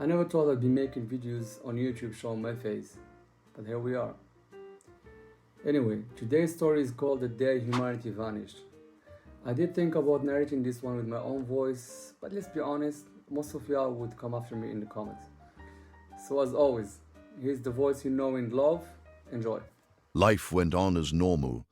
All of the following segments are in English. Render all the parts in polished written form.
I never thought I'd be making videos on YouTube showing my face, but here we are. Anyway, today's story is called The Day Humanity Vanished. I did think about narrating this one with my own voice, but let's be honest, most of y'all would come after me in the comments. So as always, here's the voice you know and love. Enjoy. Life went on as normal.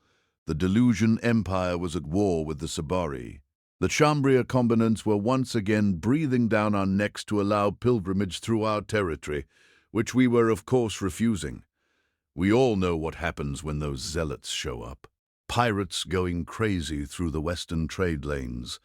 The Delusion Empire was at war with the Sabari. The Chambria combinants were once again breathing down our necks to allow pilgrimage through our territory, which we were of course refusing. We all know what happens when those zealots show up. Pirates going crazy through the western trade lanes.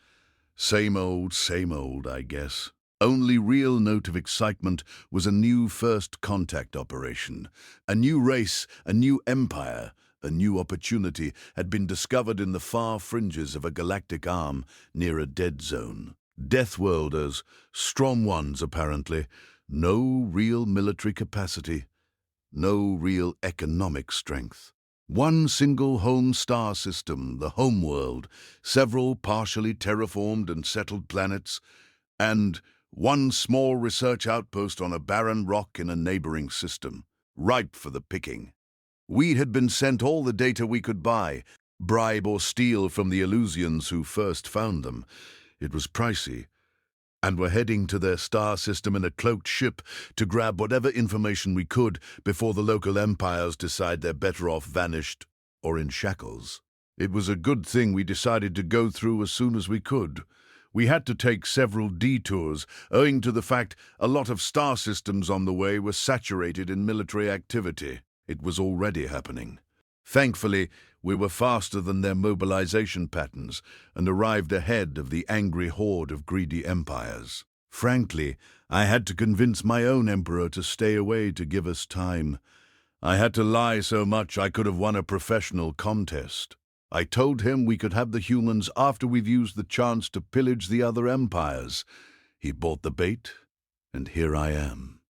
Same old, I guess. Only real note of excitement was a new first contact operation. A new race, a new empire, a new opportunity had been discovered in the far fringes of a galactic arm near a dead zone. Deathworlders, strong ones apparently, no real military capacity, no real economic strength. One single home star system, the homeworld, several partially terraformed and settled planets, and one small research outpost on a barren rock in a neighboring system, ripe for the picking. We had been sent all the data we could buy, bribe or steal from the Illusians who first found them. It was pricey, and were heading to their star system in a cloaked ship to grab whatever information we could before the local empires decide they're better off vanished or in shackles. It was a good thing we decided to go through as soon as we could. We had to take several detours, owing to the fact a lot of star systems on the way were saturated in military activity. It was already happening. Thankfully, we were faster than their mobilization patterns and arrived ahead of the angry horde of greedy empires. Frankly, I had to convince my own emperor to stay away to give us time. I had to lie so much I could have won a professional contest. I told him we could have the humans after we've used the chance to pillage the other empires. He bought the bait, and here I am.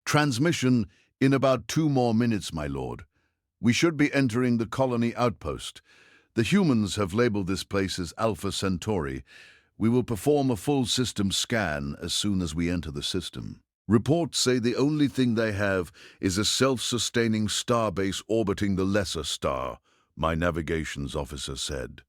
Transmission in about 2 more minutes, my lord. We should be entering the colony outpost. The humans have labeled this place as Alpha Centauri. We will perform a full system scan as soon as we enter the system. Reports say the only thing they have is a self-sustaining starbase orbiting the lesser star, my navigations officer said.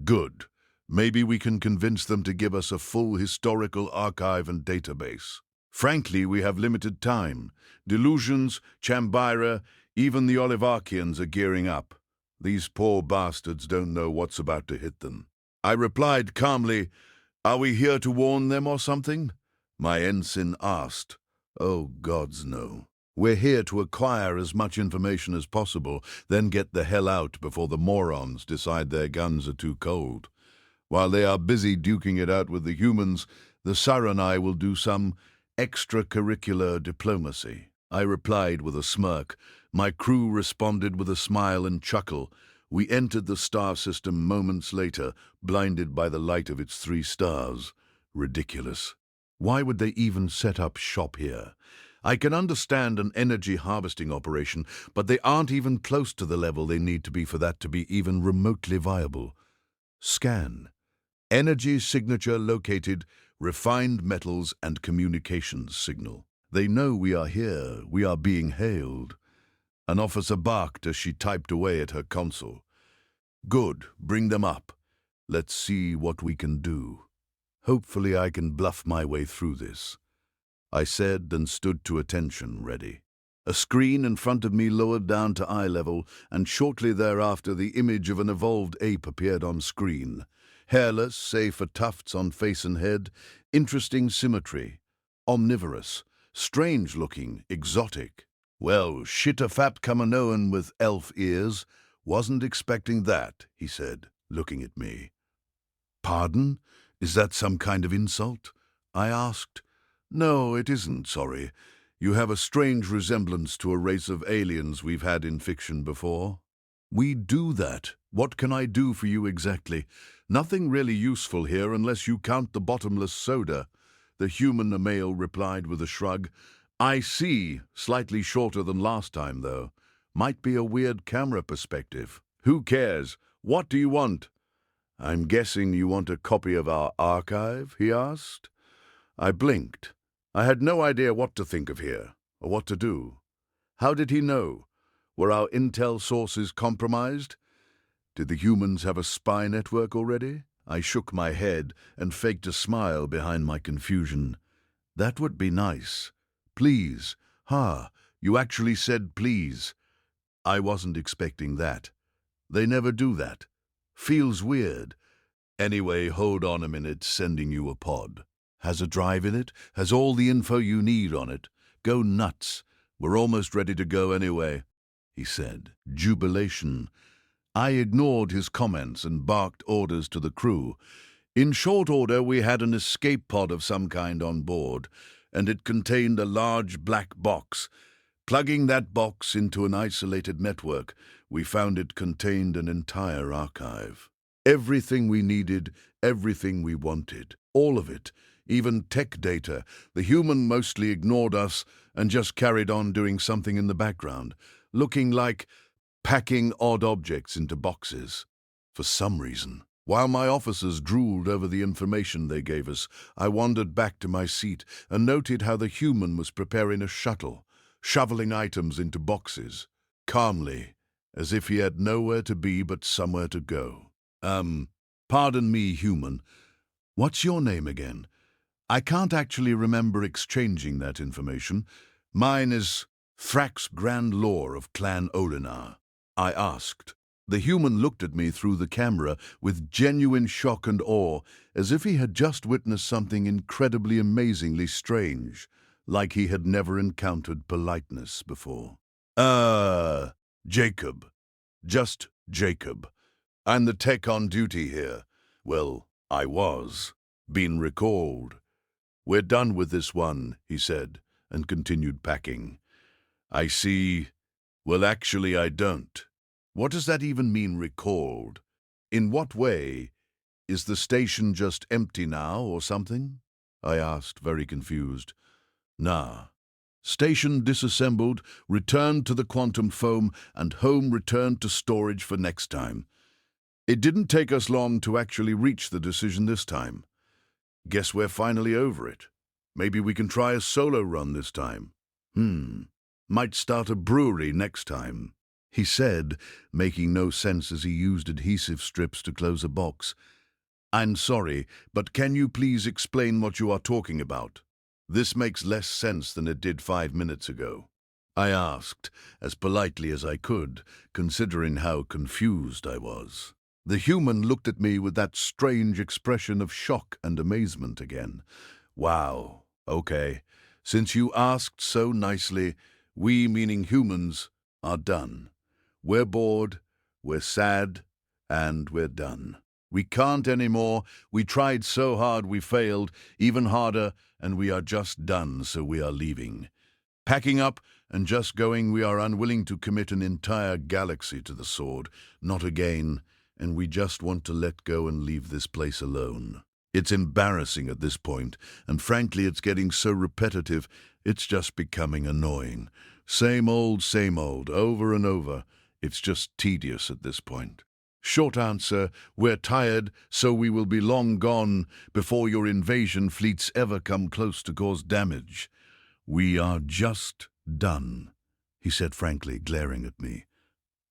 Good. Maybe we can convince them to give us a full historical archive and database. Frankly, we have limited time. Delusions, Chambira, even the Olivarchians are gearing up. These poor bastards don't know what's about to hit them. I replied calmly, "Are we here to warn them or something?" My ensign asked. Oh, gods no. We're here to acquire as much information as possible, then get the hell out before the morons decide their guns are too cold. While they are busy duking it out with the humans, the Saranai will do some extracurricular diplomacy. I replied with a smirk. My crew responded with a smile and chuckle. We entered the star system moments later, blinded by the light of its 3 stars. Ridiculous. Why would they even set up shop here? I can understand an energy harvesting operation, but they aren't even close to the level they need to be for that to be even remotely viable. Scan. Energy signature located, refined metals and communications signal. They know we are here, we are being hailed. An officer barked as she typed away at her console. Good, bring them up. Let's see what we can do. Hopefully I can bluff my way through this. I said and stood to attention, ready. A screen in front of me lowered down to eye level, and shortly thereafter the image of an evolved ape appeared on screen. Hairless, save for tufts on face and head, interesting symmetry. Omnivorous, strange-looking, exotic. Well, shit-a-fat Kaminoan with elf ears. Wasn't expecting that, he said, looking at me. Pardon? Is that some kind of insult? I asked. No, it isn't, sorry. You have a strange resemblance to a race of aliens we've had in fiction before. We do that. What can I do for you exactly? Nothing really useful here unless you count the bottomless soda. The human male replied with a shrug. I see. Slightly shorter than last time, though. Might be a weird camera perspective. Who cares? What do you want? I'm guessing you want a copy of our archive, he asked. I blinked. I had no idea what to think of here, or what to do. How did he know? Were our intel sources compromised? Did the humans have a spy network already? I shook my head and faked a smile behind my confusion. That would be nice. Please. You actually said please. I wasn't expecting that. They never do that. Feels weird. Anyway, hold on a minute, sending you a pod. Has a drive in it, has all the info you need on it. Go nuts. We're almost ready to go anyway, he said. Jubilation. I ignored his comments and barked orders to the crew. In short order, we had an escape pod of some kind on board, and it contained a large black box. Plugging that box into an isolated network, we found it contained an entire archive. Everything we needed, everything we wanted, all of it, even tech data. The human mostly ignored us and just carried on doing something in the background, looking like packing odd objects into boxes. For some reason, while my officers drooled over the information they gave us, I wandered back to my seat and noted how the human was preparing a shuttle, shoveling items into boxes, calmly, as if he had nowhere to be but somewhere to go. Pardon me, human. What's your name again? I can't actually remember exchanging that information. Mine is Thrax Grand Lore of Clan Olinar, I asked. The human looked at me through the camera with genuine shock and awe, as if he had just witnessed something incredibly amazingly strange, like he had never encountered politeness before. Jacob. Just Jacob. I'm the tech on duty here. Well, I was. Been recalled. We're done with this one, he said, and continued packing. I see. Well, actually, I don't. What does that even mean, recalled? In what way? Is the station just empty now, or something? I asked, very confused. Nah. Station disassembled, returned to the quantum foam, and home returned to storage for next time. It didn't take us long to actually reach the decision this time. Guess we're finally over it. Maybe we can try a solo run this time. Might start a brewery next time, he said, making no sense as he used adhesive strips to close a box. I'm sorry, but can you please explain what you are talking about? This makes less sense than it did 5 minutes ago, I asked, as politely as I could, considering how confused I was. The human looked at me with that strange expression of shock and amazement again. Wow, okay. Since you asked so nicely, we, meaning humans, are done. We're bored, we're sad, and we're done. We can't anymore. We tried so hard we failed, even harder, and we are just done, so we are leaving. Packing up and just going, we are unwilling to commit an entire galaxy to the sword. Not again. And we just want to let go and leave this place alone. It's embarrassing at this point, and frankly it's getting so repetitive, it's just becoming annoying. Same old, over and over. It's just tedious at this point. Short answer, we're tired, so we will be long gone before your invasion fleets ever come close to cause damage. We are just done, he said frankly, glaring at me.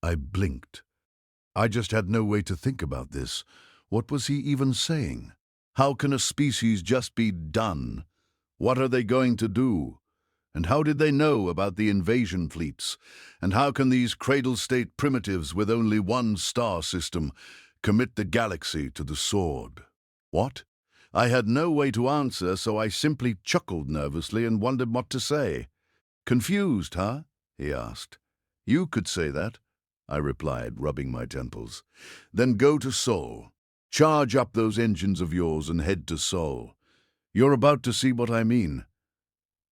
I blinked. I just had no way to think about this. What was he even saying? How can a species just be done? What are they going to do? And how did they know about the invasion fleets? And how can these cradle-state primitives with only one star system commit the galaxy to the sword? What? I had no way to answer, so I simply chuckled nervously and wondered what to say. Confused, huh? He asked. You could say that, I replied, rubbing my temples. Then go to Sol. Charge up those engines of yours and head to Sol. You're about to see what I mean.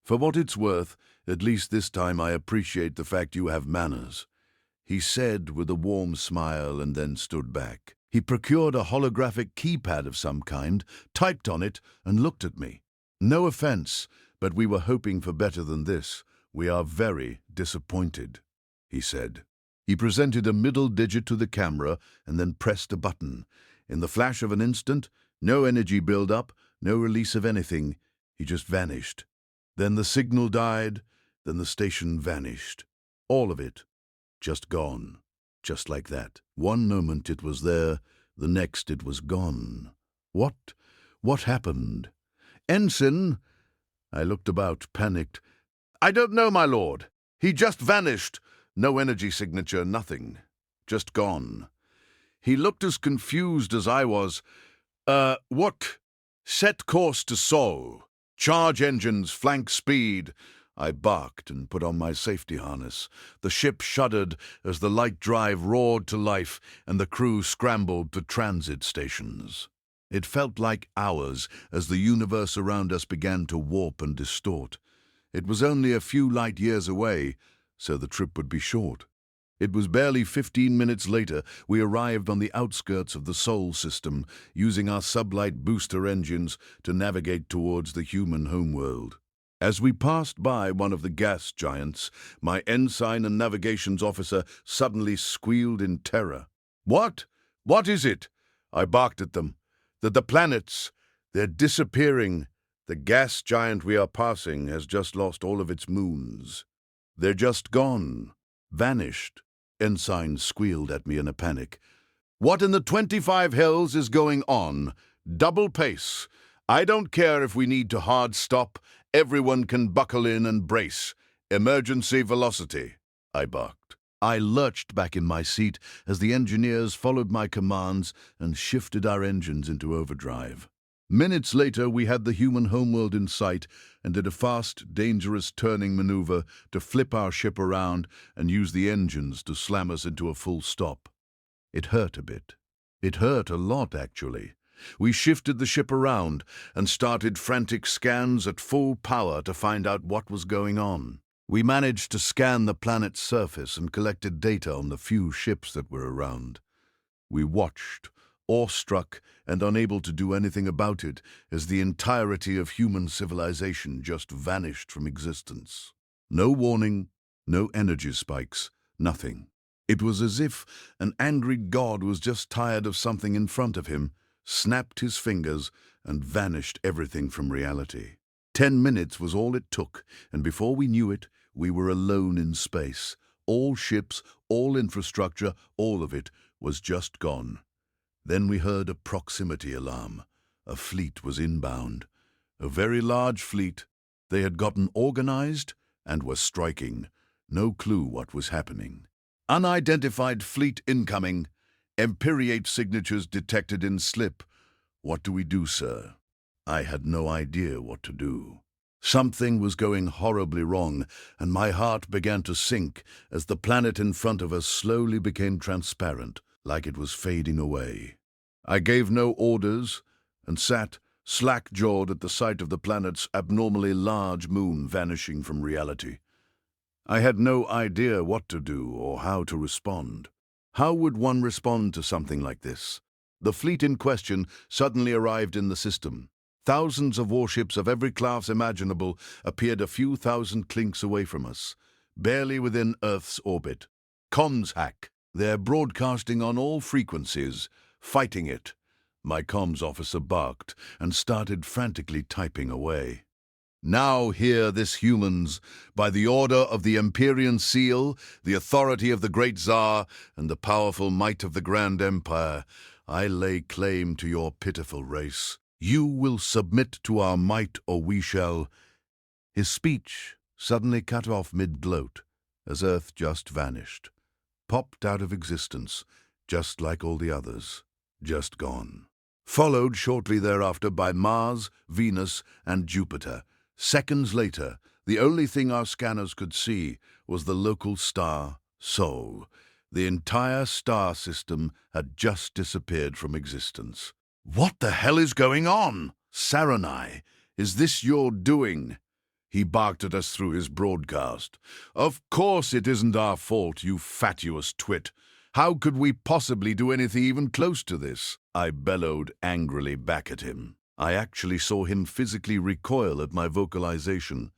For what it's worth, at least this time I appreciate the fact you have manners, he said with a warm smile and then stood back. He procured a holographic keypad of some kind, typed on it, and looked at me. No offense, but we were hoping for better than this. We are very disappointed, he said. He presented a middle digit to the camera and then pressed a button. In the flash of an instant, no energy build-up, no release of anything. He just vanished. Then the signal died, then the station vanished. All of it, just gone. Just like that. One moment it was there, the next it was gone. What happened? Ensign! I looked about, panicked. I don't know, my lord. He just vanished. No energy signature, nothing. Just gone. He looked as confused as I was. What? Set course to Sol. Charge engines, flank speed. I barked and put on my safety harness. The ship shuddered as the light drive roared to life and the crew scrambled to transit stations. It felt like hours as the universe around us began to warp and distort. It was only a few light years away, so the trip would be short. It was barely 15 minutes later we arrived on the outskirts of the Sol system, using our sublight booster engines to navigate towards the human homeworld. As we passed by one of the gas giants, my ensign and navigations officer suddenly squealed in terror. What? What is it? I barked at them. The planets, they're disappearing. The gas giant we are passing has just lost all of its moons. They're just gone. Vanished. Ensign squealed at me in a panic. What in the 25 hells is going on? Double pace. I don't care if we need to hard stop. Everyone can buckle in and brace. Emergency velocity, I barked. I lurched back in my seat as the engineers followed my commands and shifted our engines into overdrive. Minutes later, we had the human homeworld in sight and did a fast, dangerous turning maneuver to flip our ship around and use the engines to slam us into a full stop. It hurt a bit. It hurt a lot, actually. We shifted the ship around and started frantic scans at full power to find out what was going on. We managed to scan the planet's surface and collected data on the few ships that were around. We watched, awestruck and unable to do anything about it, as the entirety of human civilization just vanished from existence. No warning, no energy spikes, nothing. It was as if an angry god was just tired of something in front of him, snapped his fingers, and vanished everything from reality. 10 minutes was all it took, and before we knew it, we were alone in space. All ships, all infrastructure, all of it was just gone. Then we heard a proximity alarm. A fleet was inbound. A very large fleet. They had gotten organized and were striking. No clue what was happening. Unidentified fleet incoming. Empyreate signatures detected in slip. What do we do, sir? I had no idea what to do. Something was going horribly wrong, and my heart began to sink as the planet in front of us slowly became transparent, like it was fading away. I gave no orders and sat slack-jawed at the sight of the planet's abnormally large moon vanishing from reality. I had no idea what to do or how to respond. How would one respond to something like this? The fleet in question suddenly arrived in the system. Thousands of warships of every class imaginable appeared a few thousand clinks away from us, barely within Earth's orbit. Comms hack. They're broadcasting on all frequencies, fighting it. My comms officer barked and started frantically typing away. Now hear this, humans. By the order of the Empyrean Seal, the authority of the great Tsar, and the powerful might of the Grand Empire, I lay claim to your pitiful race. You will submit to our might, or we shall... His speech suddenly cut off mid-gloat, as Earth just vanished. Popped out of existence, just like all the others. Just gone. Followed shortly thereafter by Mars, Venus, and Jupiter. Seconds later, the only thing our scanners could see was the local star, Sol. The entire star system had just disappeared from existence. What the hell is going on? Saranai, is this your doing? He barked at us through his broadcast. Of course it isn't our fault, you fatuous twit. How could we possibly do anything even close to this? I bellowed angrily back at him. I actually saw him physically recoil at my vocalization.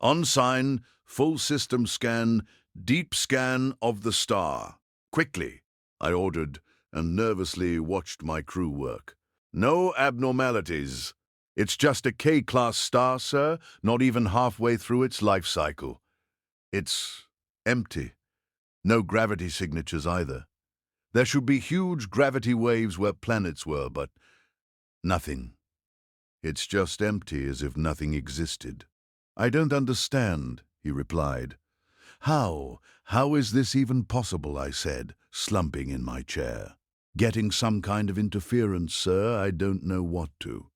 On sign, full system scan, deep scan of the star. Quickly, I ordered, and nervously watched my crew work. No abnormalities. It's just a K-class star, sir, not even halfway through its life cycle. It's empty. No gravity signatures either. There should be huge gravity waves where planets were, but nothing. It's just empty, as if nothing existed. I don't understand, he replied. How? How is this even possible, I said, slumping in my chair. Getting some kind of interference, sir, I don't know what to.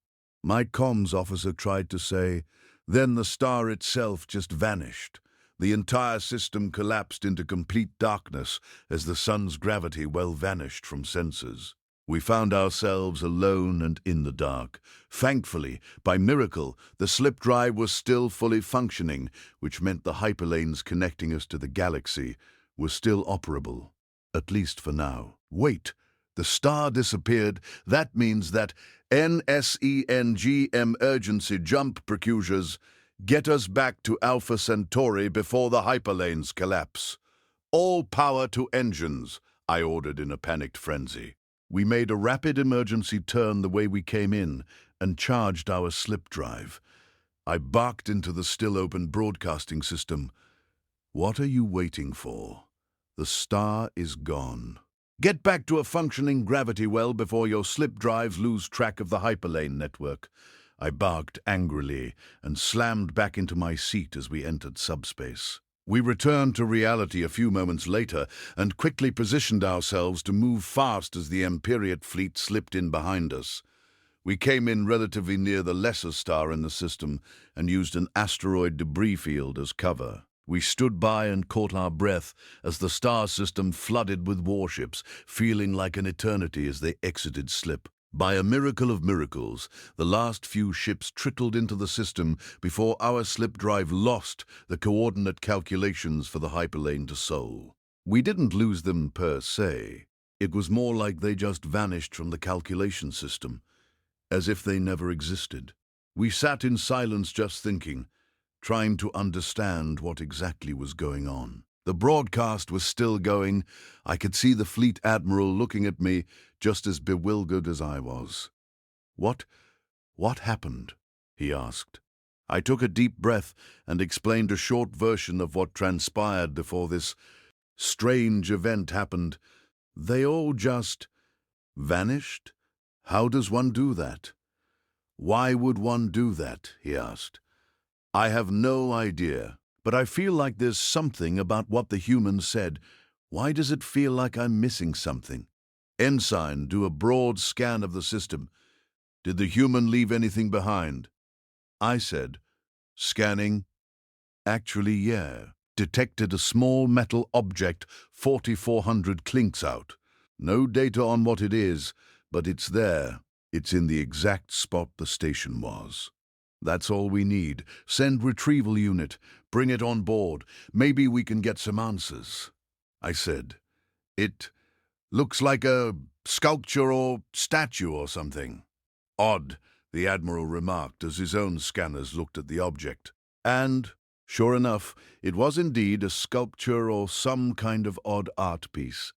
My comms officer tried to say, then the star itself just vanished. The entire system collapsed into complete darkness as the sun's gravity well vanished from sensors. We found ourselves alone and in the dark. Thankfully, by miracle, the slip drive was still fully functioning, which meant the hyperlanes connecting us to the galaxy were still operable, at least for now. Wait, the star disappeared. That means that NSENG emergency jump procedures get us back to Alpha Centauri before the hyperlanes collapse. All power to engines, I ordered in a panicked frenzy. We made a rapid emergency turn the way we came in and charged our slip drive. I barked into the still-open broadcasting system. What are you waiting for? The star is gone. Get back to a functioning gravity well before your slip drives lose track of the hyperlane network. I barked angrily and slammed back into my seat as we entered subspace. We returned to reality a few moments later and quickly positioned ourselves to move fast as the Empyrean fleet slipped in behind us. We came in relatively near the lesser star in the system and used an asteroid debris field as cover. We stood by and caught our breath as the star system flooded with warships, feeling like an eternity as they exited slip. By a miracle of miracles, the last few ships trickled into the system before our slip drive lost the coordinate calculations for the hyperlane to Sol. We didn't lose them per se. It was more like they just vanished from the calculation system, as if they never existed. We sat in silence just thinking, trying to understand what exactly was going on. The broadcast was still going. I could see the fleet admiral looking at me, just as bewildered as I was. What happened? He asked. I took a deep breath and explained a short version of what transpired before this strange event happened. They all just vanished? How does one do that? Why would one do that? He asked. I have no idea, but I feel like there's something about what the humans said. Why does it feel like I'm missing something? Ensign, do a broad scan of the system. Did the human leave anything behind? I said, scanning. Actually, yeah. Detected a small metal object 4,400 clinks out. No data on what it is, but it's there. It's in the exact spot the station was. That's all we need. Send retrieval unit. Bring it on board. Maybe we can get some answers. I said, it looks like a sculpture or statue or something. Odd, the Admiral remarked as his own scanners looked at the object. And, sure enough, it was indeed a sculpture or some kind of odd art piece.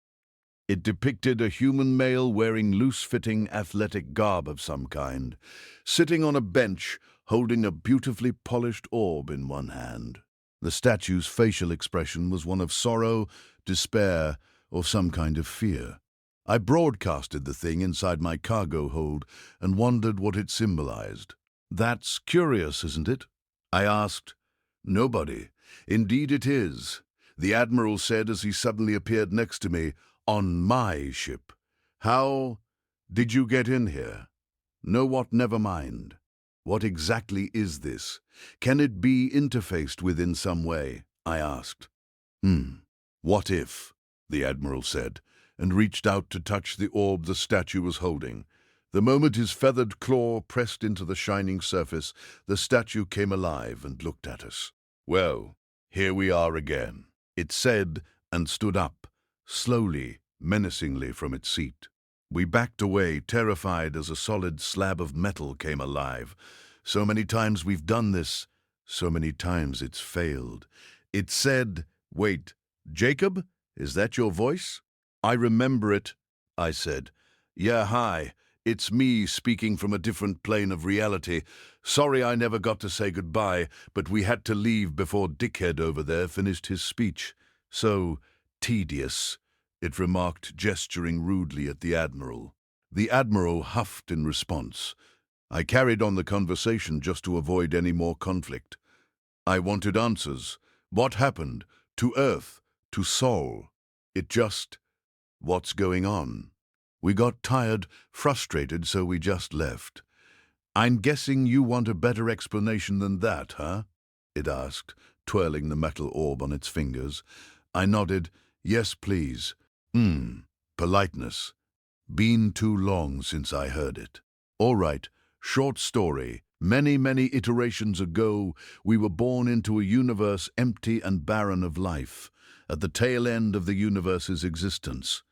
It depicted a human male wearing loose-fitting athletic garb of some kind, sitting on a bench holding a beautifully polished orb in one hand. The statue's facial expression was one of sorrow, despair, or some kind of fear. I broadcasted the thing inside my cargo hold and wondered what it symbolized. That's curious, isn't it? I asked. Nobody. Indeed it is, the Admiral said as he suddenly appeared next to me, on my ship. How did you get in here? No, what, never mind. What exactly is this? Can it be interfaced with in some way? I asked. What if? The Admiral said, and reached out to touch the orb the statue was holding. The moment his feathered claw pressed into the shining surface, the statue came alive and looked at us. Well, here we are again, it said, and stood up, slowly, menacingly from its seat. We backed away, terrified as a solid slab of metal came alive. So many times we've done this, so many times it's failed. It said, wait, Jacob, is that your voice? I remember it, I said. Yeah, hi, It's me speaking from a different plane of reality. Sorry I never got to say goodbye, but we had to leave before Dickhead over there finished his speech. So tedious, it remarked, gesturing rudely at the Admiral. The Admiral huffed in response. I carried on the conversation just to avoid any more conflict. I wanted answers. What happened? To Earth? To Sol? It just... What's going on? We got tired, frustrated, so we just left. I'm guessing you want a better explanation than that, huh? It asked, twirling the metal orb on its fingers. I nodded. Yes, please. Politeness. Been too long since I heard it. All right, short story. Many iterations ago, we were born into a universe empty and barren of life, at the tail end of the universe's existence.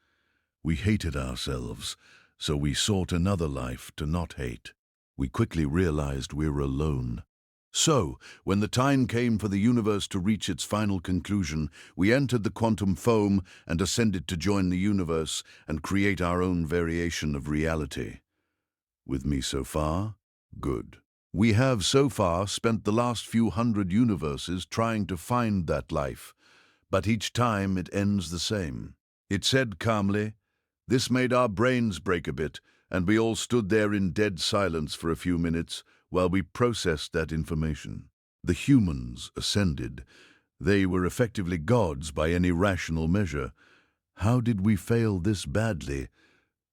We hated ourselves, so we sought another life to not hate. We quickly realized we were alone. So, when the time came for the universe to reach its final conclusion, we entered the quantum foam and ascended to join the universe and create our own variation of reality. With me so far? Good. We have so far spent the last few hundred universes trying to find that life, but each time it ends the same. It said calmly. This made our brains break a bit, and we all stood there in dead silence for a few minutes while we processed that information. The humans ascended. They were effectively gods by any rational measure. How did we fail this badly?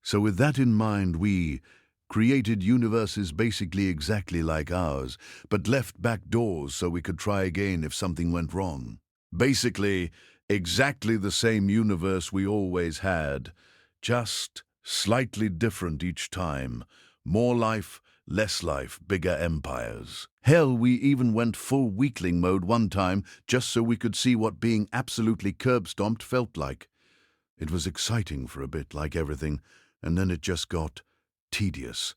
So with that in mind, we created universes basically exactly like ours, but left back doors so we could try again if something went wrong. Basically, exactly the same universe we always had, just slightly different each time. More life, less life, bigger empires. Hell, we even went full weakling mode one time just so we could see what being absolutely curb-stomped felt like. It was exciting for a bit, like everything, and then it just got tedious.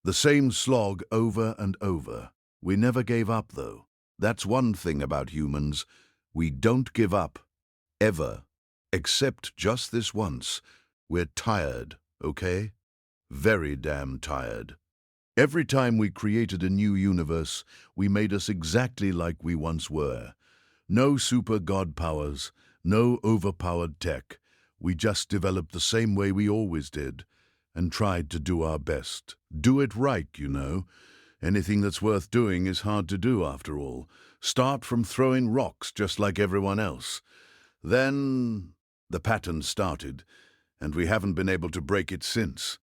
The same slog over and over. We never gave up, though. That's one thing about humans. We don't give up. Ever. Except just this once. We're tired, okay? Very damn tired. Every time we created a new universe, we made us exactly like we once were. No super god powers, no overpowered tech. We just developed the same way we always did, and tried to do our best. Do it right, you know. Anything that's worth doing is hard to do, after all. Start from throwing rocks just like everyone else. Then the pattern started, and we haven't been able to break it since.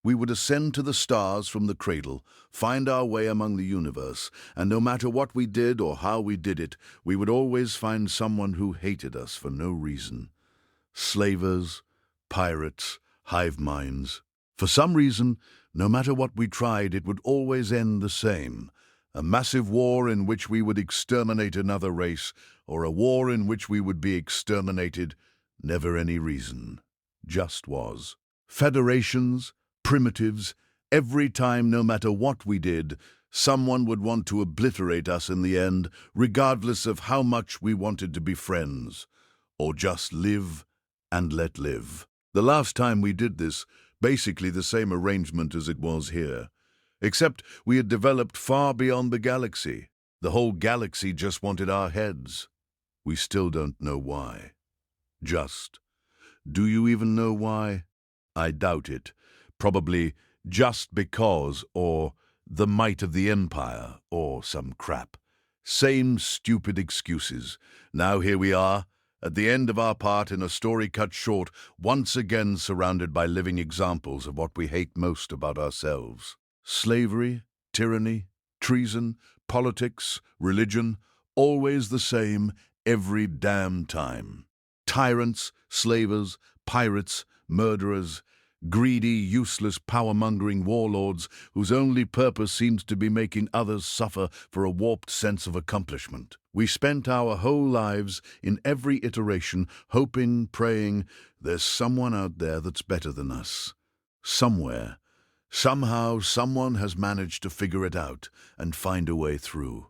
We would ascend to the stars from the cradle, find our way among the universe, and no matter what we did or how we did it, we would always find someone who hated us for no reason. Slavers, pirates, hive minds. For some reason, no matter what we tried, it would always end the same. A massive war in which we would exterminate another race, or a war in which we would be exterminated. Never any reason. Just was. Federations, primitives, every time, no matter what we did, someone would want to obliterate us in the end, regardless of how much we wanted to be friends. Or just live and let live. The last time we did this, basically the same arrangement as it was here. Except we had developed far beyond the galaxy. The whole galaxy just wanted our heads. We still don't know why. Just. Do you even know why? I doubt it. Probably just because, or the might of the Empire, or some crap. Same stupid excuses. Now here we are, at the end of our part in a story cut short, once again surrounded by living examples of what we hate most about ourselves. Slavery, tyranny, treason, politics, religion, always the same, every damn time. Tyrants, slavers, pirates, murderers, greedy, useless, power-mongering warlords whose only purpose seems to be making others suffer for a warped sense of accomplishment. We spent our whole lives in every iteration hoping, praying, there's someone out there that's better than us. Somewhere. Somehow, someone has managed to figure it out and find a way through.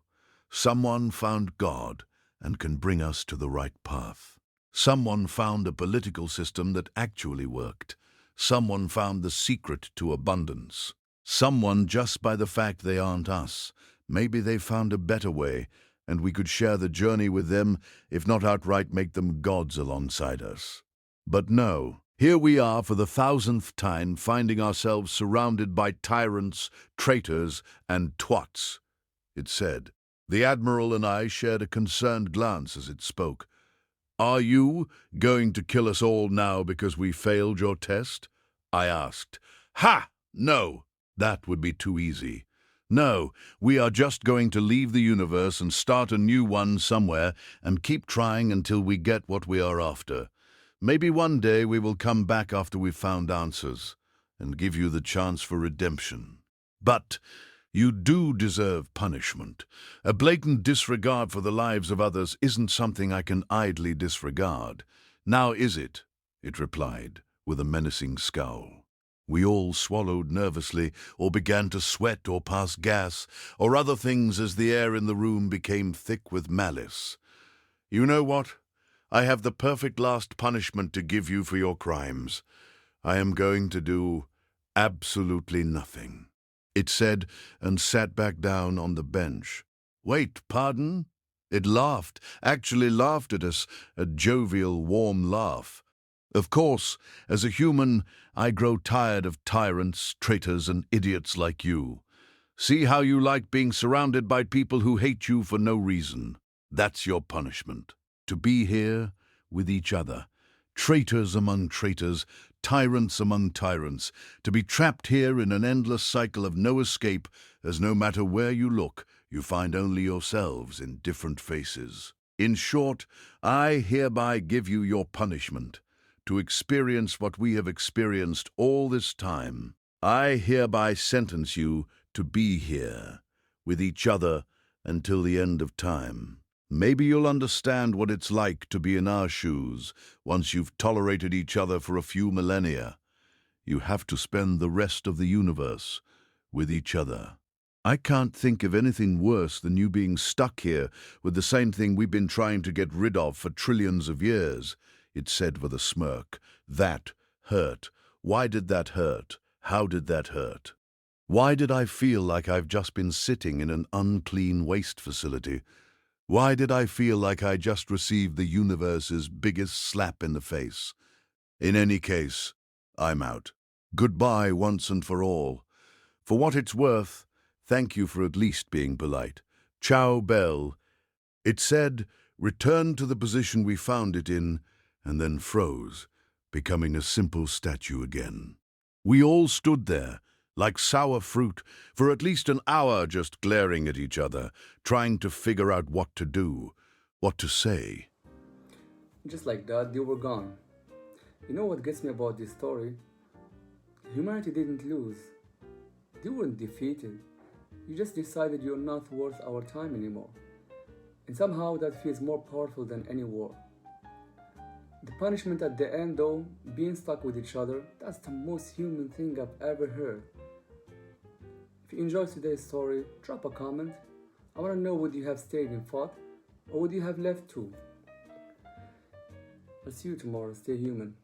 Someone found God and can bring us to the right path. Someone found a political system that actually worked. Someone found the secret to abundance. Someone, just by the fact they aren't us. Maybe they found a better way, and we could share the journey with them, if not outright make them gods alongside us. But no, here we are for the 1000th time, finding ourselves surrounded by tyrants, traitors, and twats, it said. The Admiral and I shared a concerned glance as it spoke. "Are you going to kill us all now because we failed your test?" I asked. "Ha! No, that would be too easy. No, we are just going to leave the universe and start a new one somewhere and keep trying until we get what we are after. Maybe one day we will come back after we've found answers and give you the chance for redemption. But you do deserve punishment. A blatant disregard for the lives of others isn't something I can idly disregard. Now is it?" it replied, with a menacing scowl. We all swallowed nervously, or began to sweat or pass gas, or other things as the air in the room became thick with malice. "You know what? I have the perfect last punishment to give you for your crimes. I am going to do absolutely nothing," it said, and sat back down on the bench. "Wait, pardon?" It laughed, actually laughed at us, a jovial, warm laugh. Of course, as a human, I grow tired of tyrants, traitors, and idiots like you. See how you like being surrounded by people who hate you for no reason. That's your punishment. To be here with each other, traitors among traitors, tyrants among tyrants, to be trapped here in an endless cycle of no escape, as no matter where you look, you find only yourselves in different faces. In short, I hereby give you your punishment, to experience what we have experienced all this time. I hereby sentence you to be here with each other until the end of time. Maybe you'll understand what it's like to be in our shoes once you've tolerated each other for a few millennia. You have to spend the rest of the universe with each other. I can't think of anything worse than you being stuck here with the same thing we've been trying to get rid of for trillions of years, it said with a smirk. That hurt. Why did that hurt? How did that hurt? Why did I feel like I've just been sitting in an unclean waste facility? Why did I feel like I just received the universe's biggest slap in the face? In any case, I'm out. Goodbye once and for all. For what it's worth, thank you for at least being polite. Ciao, Belle. It said, returned to the position we found it in, and then froze, becoming a simple statue again. We all stood there, like sour fruit, for at least an hour just glaring at each other, trying to figure out what to do, what to say. Just like that, they were gone. You know what gets me about this story? Humanity didn't lose. They weren't defeated. You just decided you're not worth our time anymore. And somehow that feels more powerful than any war. The punishment at the end, though, being stuck with each other, that's the most human thing I've ever heard. If you enjoyed today's story, drop a comment. I want to know, would you have stayed and fought, or would you have left too? I'll see you tomorrow. Stay human.